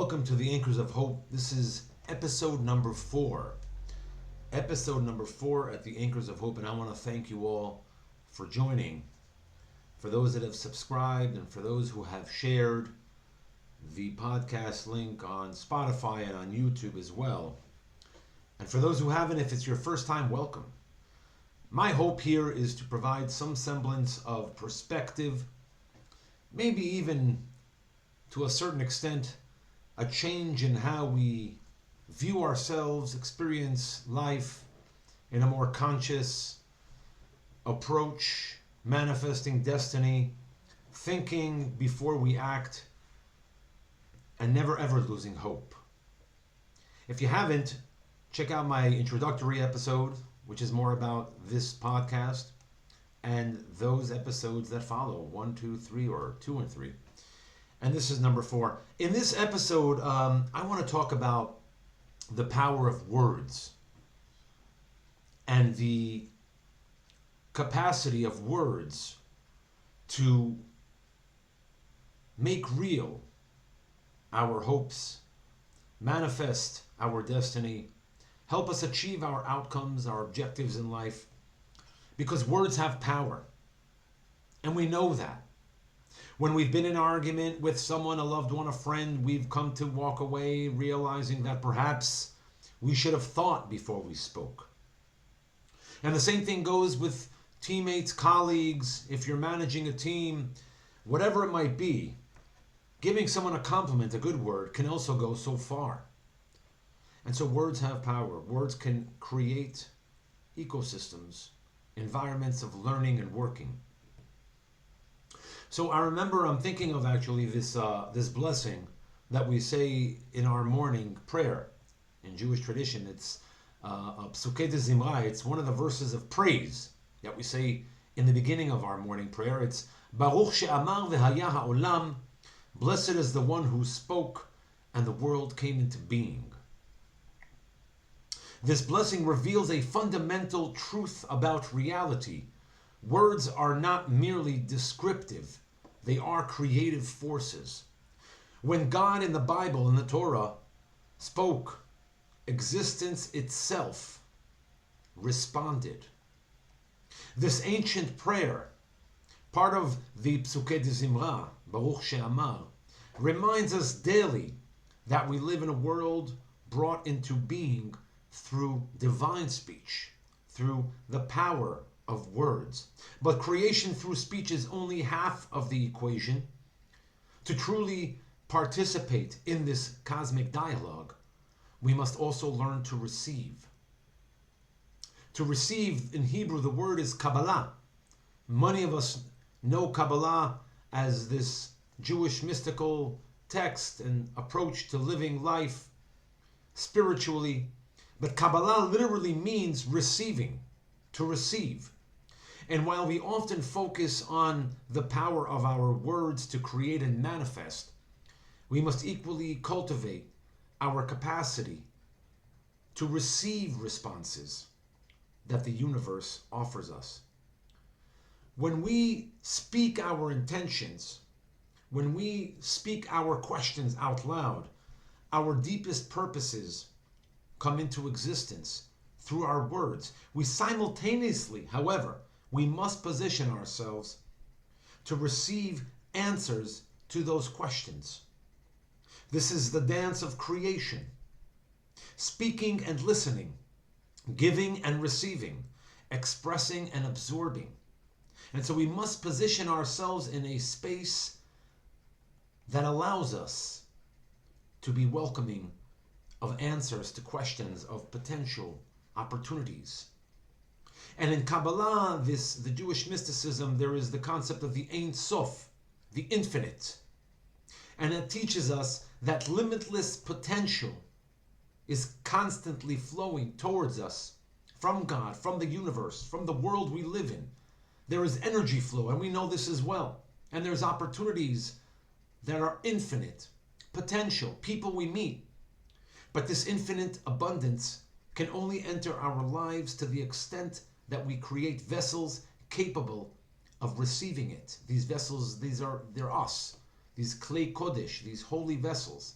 Welcome to the Anchors of Hope. This is episode number 4. Episode number 4 at the Anchors of Hope, and I want to thank you all for joining. For those that have subscribed and for those who have shared the podcast link on Spotify and on YouTube as well. And for those who haven't, if it's your first time, welcome. My hope here is to provide some semblance of perspective, maybe even to a certain extent, a change in how we view ourselves, experience life in a more conscious approach, manifesting destiny, thinking before we act, and never ever losing hope. If you haven't, check out my introductory episode, which is more about this podcast, and those episodes that follow, 1, 2, 3, or 2 and 3. And this is number 4. In this episode, I want to talk about the power of words and the capacity of words to make real our hopes, manifest our destiny, help us achieve our outcomes, our objectives in life, because words have power. And we know that. When we've been in an argument with someone, a loved one, a friend, we've come to walk away realizing that perhaps we should have thought before we spoke. And the same thing goes with teammates, colleagues. If you're managing a team, whatever it might be, giving someone a compliment, a good word, can also go so far. And so words have power. Words can create ecosystems, environments of learning and working. So I remember I'm thinking of actually this blessing that we say in our morning prayer. In Jewish tradition, it's Psukei de Zimra. It's one of the verses of praise that we say in the beginning of our morning prayer. It's Baruch she'amar v'haya ha'olam. Blessed is the one who spoke and the world came into being. This blessing reveals a fundamental truth about reality. Words are not merely descriptive. They are creative forces. When God in the Bible, in the Torah, spoke, existence itself responded. This ancient prayer, part of the Psukei de Zimra, Baruch she'amar, reminds us daily that we live in a world brought into being through divine speech, through the power of words. But creation through speech is only half of the equation. To truly participate in this cosmic dialogue, we must also learn to receive. To receive, in Hebrew, the word is Kabbalah. Many of us know Kabbalah as this Jewish mystical text and approach to living life spiritually. But Kabbalah literally means receiving, to receive. And while we often focus on the power of our words to create and manifest, we must equally cultivate our capacity to receive responses that the universe offers us. When we speak our intentions, when we speak our questions out loud, our deepest purposes come into existence through our words. We simultaneously, however, we must position ourselves to receive answers to those questions. This is the dance of creation. Speaking and listening, giving and receiving, expressing and absorbing. And so we must position ourselves in a space that allows us to be welcoming of answers to questions, of potential opportunities. And in Kabbalah, the Jewish mysticism, there is the concept of the Ein Sof, the infinite. And it teaches us that limitless potential is constantly flowing towards us from God, from the universe, from the world we live in. There is energy flow, and we know this as well. And there's opportunities that are infinite, potential, people we meet. But this infinite abundance can only enter our lives to the extent that we create vessels capable of receiving it. These vessels, they're us. These klei kodesh, these holy vessels.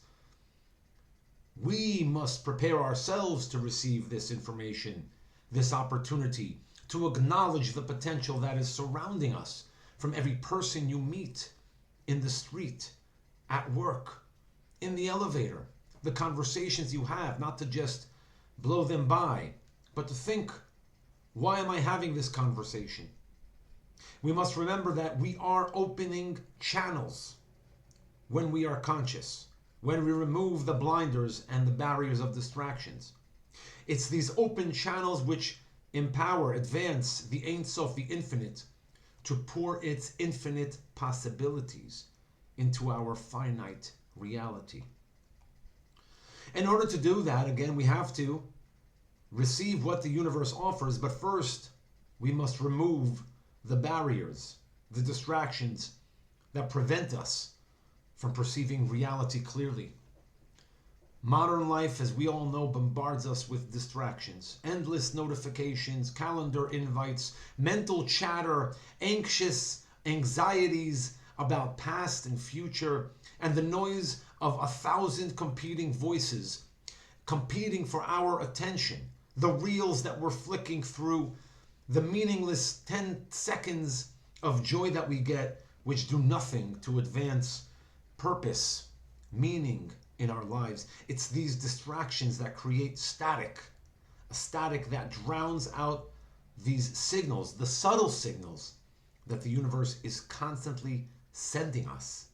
We must prepare ourselves to receive this information, this opportunity, to acknowledge the potential that is surrounding us from every person you meet in the street, at work, in the elevator, the conversations you have, not to just blow them by, but to think, why am I having this conversation? We must remember that we are opening channels when we are conscious, when we remove the blinders and the barriers of distractions. It's these open channels which empower, advance the Ein Sof, the infinite, to pour its infinite possibilities into our finite reality. In order to do that, again, we have to receive what the universe offers, but first we must remove the barriers, the distractions that prevent us from perceiving reality clearly. Modern life, as we all know, bombards us with distractions, endless notifications, calendar invites, mental chatter, anxious anxieties about past and future, and the noise of 1,000 competing voices competing for our attention, the reels that we're flicking through, the meaningless 10 seconds of joy that we get, which do nothing to advance purpose, meaning in our lives. It's these distractions that create static, a static that drowns out these signals, the subtle signals that the universe is constantly sending us.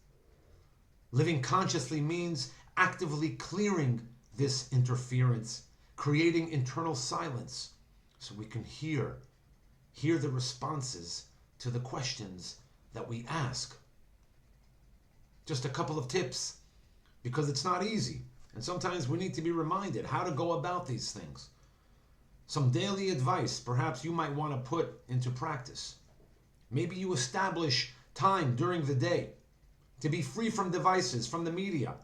Living consciously means actively clearing this interference, creating internal silence so we can hear the responses to the questions that we ask. Just a couple of tips, because it's not easy, and sometimes we need to be reminded how to go about these things. Some daily advice perhaps you might want to put into practice. Maybe you establish time during the day to be free from devices, from the media.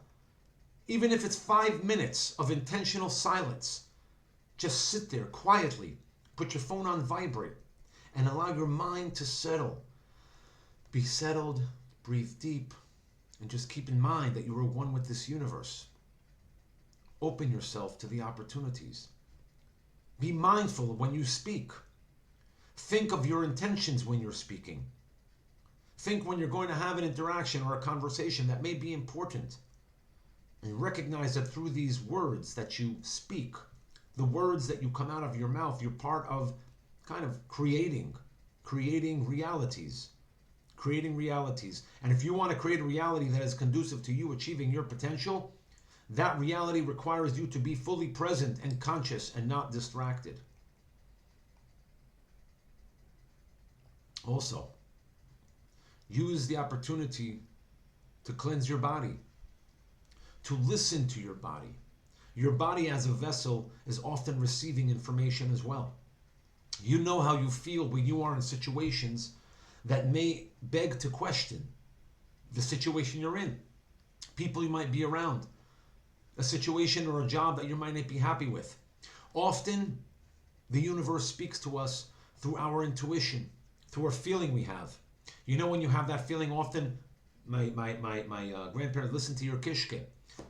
Even if it's 5 minutes of intentional silence, just sit there quietly, put your phone on vibrate, and allow your mind to settle. Be settled, breathe deep, and just keep in mind that you are one with this universe. Open yourself to the opportunities. Be mindful when you speak. Think of your intentions when you're speaking. Think when you're going to have an interaction or a conversation that may be important. And recognize that through these words that you speak, the words that you come out of your mouth, you're part of kind of creating realities. Creating realities. And if you want to create a reality that is conducive to you achieving your potential, that reality requires you to be fully present and conscious and not distracted. Also, use the opportunity to cleanse your body, to listen to your body. Your body as a vessel is often receiving information as well. You know how you feel when you are in situations that may beg to question the situation you're in, people you might be around, a situation or a job that you might not be happy with. Often, the universe speaks to us through our intuition, through a feeling we have. You know, when you have that feeling, often my grandparents listen to your kishke.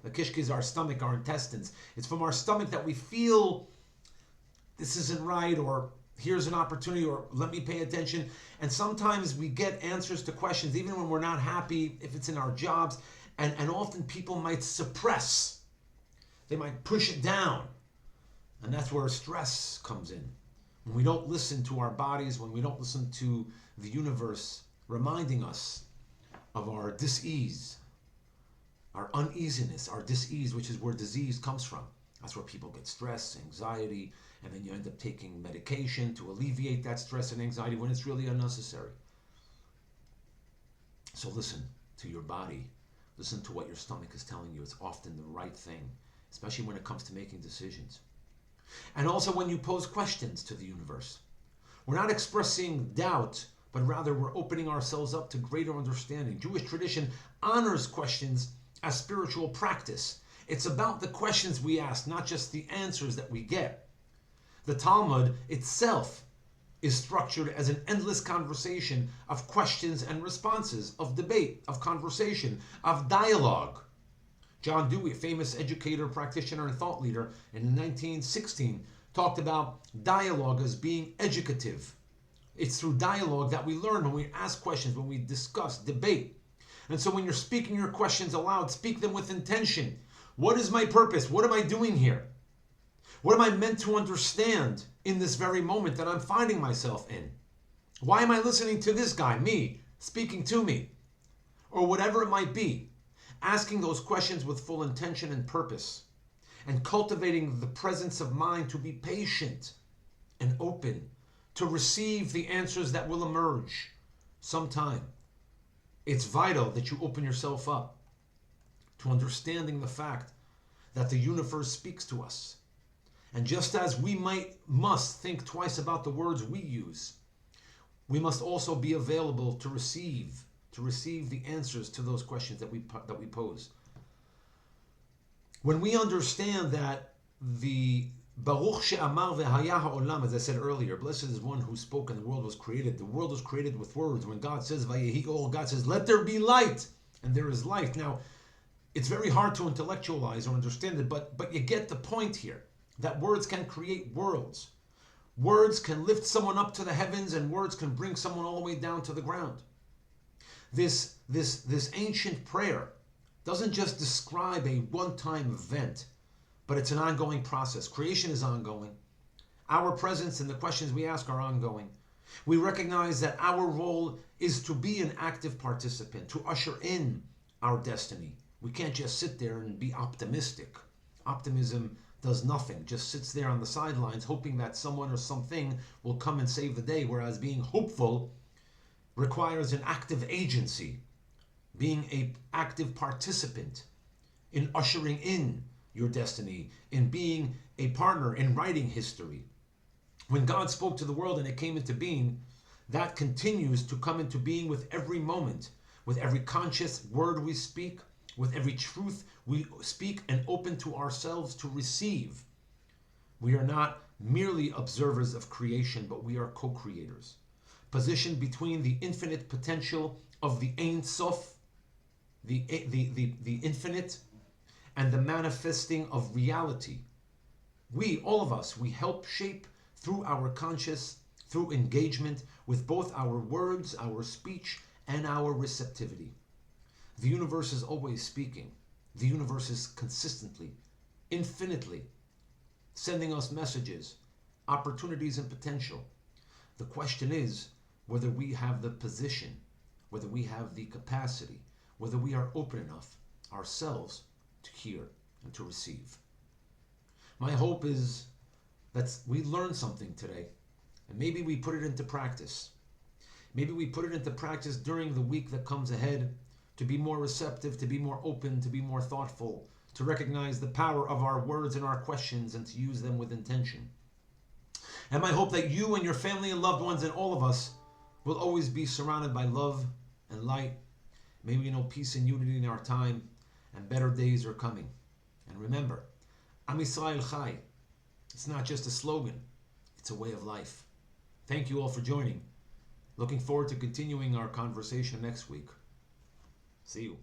The kishke is our stomach, our intestines. It's from our stomach that we feel this isn't right, or here's an opportunity, or let me pay attention. And sometimes we get answers to questions, even when we're not happy, if it's in our jobs. And often people might suppress. They might push it down. And that's where stress comes in. When we don't listen to our bodies, when we don't listen to the universe reminding us of our dis-ease, our uneasiness, our dis-ease, which is where disease comes from. That's where people get stress, anxiety, and then you end up taking medication to alleviate that stress and anxiety when it's really unnecessary. So listen to your body. Listen to what your stomach is telling you. It's often the right thing, especially when it comes to making decisions. And also when you pose questions to the universe. We're not expressing doubt, but rather we're opening ourselves up to greater understanding. Jewish tradition honors questions as spiritual practice. It's about the questions we ask, not just the answers that we get. The Talmud itself is structured as an endless conversation of questions and responses, of debate, of conversation, of dialogue. John Dewey, a famous educator, practitioner, and thought leader in 1916, talked about dialogue as being educative. It's through dialogue that we learn, when we ask questions, when we discuss, debate. And so when you're speaking your questions aloud, speak them with intention. What is my purpose? What am I doing here? What am I meant to understand in this very moment that I'm finding myself in? Why am I listening to this guy, me, speaking to me? Or whatever it might be. Asking those questions with full intention and purpose. And cultivating the presence of mind to be patient and open to receive the answers that will emerge sometime. It's vital that you open yourself up to understanding the fact that the universe speaks to us. And just as we must think twice about the words we use, we must also be available to receive the answers to those questions that we pose. When we understand that the Baruch she'amar v'haya ha'olam, as I said earlier, blessed is one who spoke and the world was created. The world was created with words. When God says vayehi or God says let there be light, and there is light. Now, it's very hard to intellectualize or understand it, but you get the point here, that words can create worlds. Words can lift someone up to the heavens, and words can bring someone all the way down to the ground. This ancient prayer doesn't just describe a one-time event, but it's an ongoing process. Creation is ongoing. Our presence and the questions we ask are ongoing. We recognize that our role is to be an active participant, to usher in our destiny. We can't just sit there and be optimistic. Optimism does nothing, just sits there on the sidelines hoping that someone or something will come and save the day, whereas being hopeful requires an active agency, being an active participant in ushering in your destiny, in being a partner in writing history. When God spoke to the world and it came into being, that continues to come into being with every moment, with every conscious word we speak, with every truth we speak and open to ourselves to receive. We are not merely observers of creation, but we are co-creators, positioned between the infinite potential of the Ein Sof, the infinite, and the manifesting of reality. We, all of us, we help shape through our conscious, through engagement with both our words, our speech, and our receptivity. The universe is always speaking. The universe is consistently, infinitely sending us messages, opportunities, and potential. The question is whether we have the position, whether we have the capacity, whether we are open enough ourselves to hear and to receive. My hope is that we learn something today, and maybe we put it into practice. Maybe we put it into practice during the week that comes ahead, to be more receptive, to be more open, to be more thoughtful, to recognize the power of our words and our questions and to use them with intention. And my hope that you and your family and loved ones and all of us will always be surrounded by love and light. May we know peace and unity in our time, and better days are coming. And remember, Am Yisrael Chai. It's not just a slogan, it's a way of life. Thank you all for joining. Looking forward to continuing our conversation next week. See you.